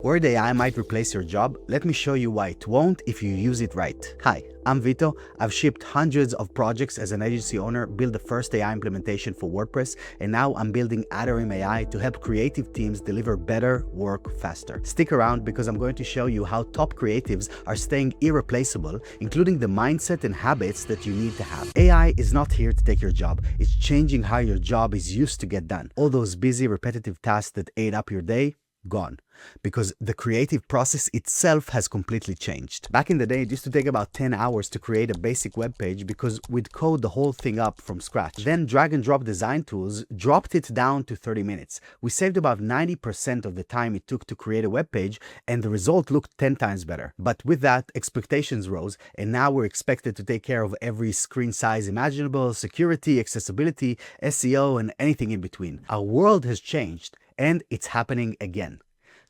Word AI might replace your job. Let me show you why it won't if you use it right. Hi, I'm Vito. I've shipped hundreds of projects as an agency owner, built the first AI implementation for WordPress, and now I'm building Atarim AI to help creative teams deliver better work faster. Stick around because I'm going to show you how top creatives are staying irreplaceable, including the mindset and habits that you need to have. AI is not here to take your job. It's changing how your job is used to get done. All those busy, repetitive tasks that ate up your day, gone. Because the creative process itself has completely changed. Back in the day, it used to take about 10 hours to create a basic web page because we'd code the whole thing up from scratch. Then drag and drop design tools dropped it down to 30 minutes. We saved about 90% of the time it took to create a web page, and the result looked 10 times better. But with that, expectations rose, and now we're expected to take care of every screen size imaginable, security, accessibility, SEO, and anything in between. Our world has changed, and it's happening again.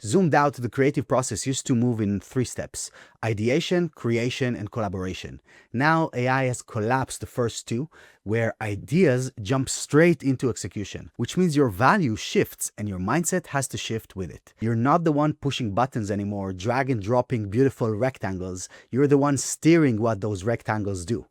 Zoomed out, the creative process used to move in 3 steps: ideation, creation, and collaboration. Now AI has collapsed the first 2, where ideas jump straight into execution, which means your value shifts and your mindset has to shift with it. You're not the one pushing buttons anymore, drag and dropping beautiful rectangles. You're the one steering what those rectangles do.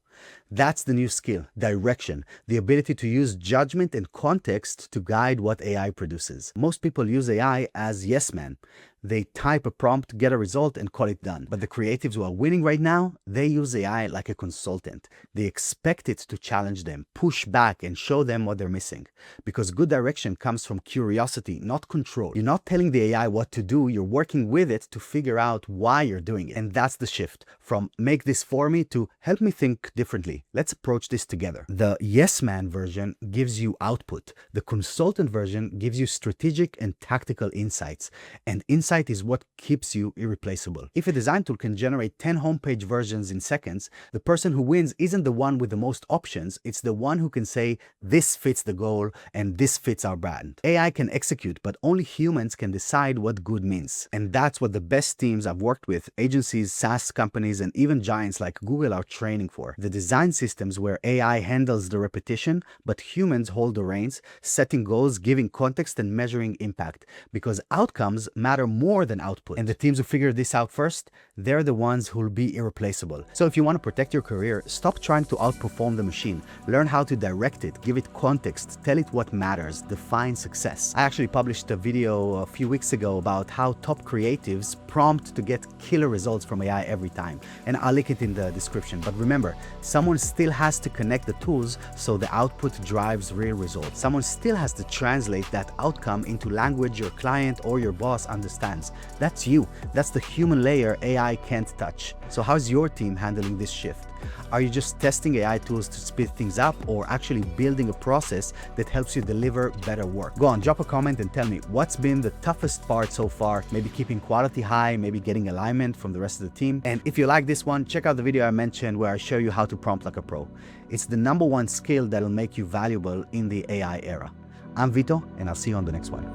That's the new skill, direction, the ability to use judgment and context to guide what AI produces. Most people use AI as yes man. They type a prompt, get a result, and call it done. But the creatives who are winning right now, they use AI like a consultant. They expect it to challenge them, push back, and show them what they're missing. Because good direction comes from curiosity, not control. You're not telling the AI what to do, you're working with it to figure out why you're doing it. And that's the shift from make this for me to help me think differently. Let's approach this together. The yes man version gives you output. The consultant version gives you strategic and tactical insights. And insight is what keeps you irreplaceable. If a design tool can generate 10 homepage versions in seconds, the person who wins isn't the one with the most options, it's the one who can say, this fits the goal and this fits our brand. AI can execute, but only humans can decide what good means. And that's what the best teams I've worked with, agencies, SaaS companies, and even giants like Google are training for. The design systems where AI handles the repetition, but humans hold the reins, setting goals, giving context, and measuring impact. Because outcomes matter more than output. And the teams who figure this out first, they're the ones who'll be irreplaceable. So if you want to protect your career, stop trying to outperform the machine. Learn how to direct it, give it context, tell it what matters, define success. I actually published a video a few weeks ago about how top creatives prompt to get killer results from AI every time. And I'll link it in the description. But remember, someone still has to connect the tools so the output drives real results. Someone still has to translate that outcome into language your client or your boss understands. That's you. That's the human layer AI can't touch. So how's your team handling this shift? Are you just testing AI tools to speed things up, or actually building a process that helps you deliver better work? Go on, drop a comment and tell me what's been the toughest part so far. Maybe keeping quality high, maybe getting alignment from the rest of the team. And if you like this one, check out the video I mentioned where I show you how to prompt like a pro. It's the #1 skill that'll make you valuable in the AI era. I'm Vito, and I'll see you on the next one.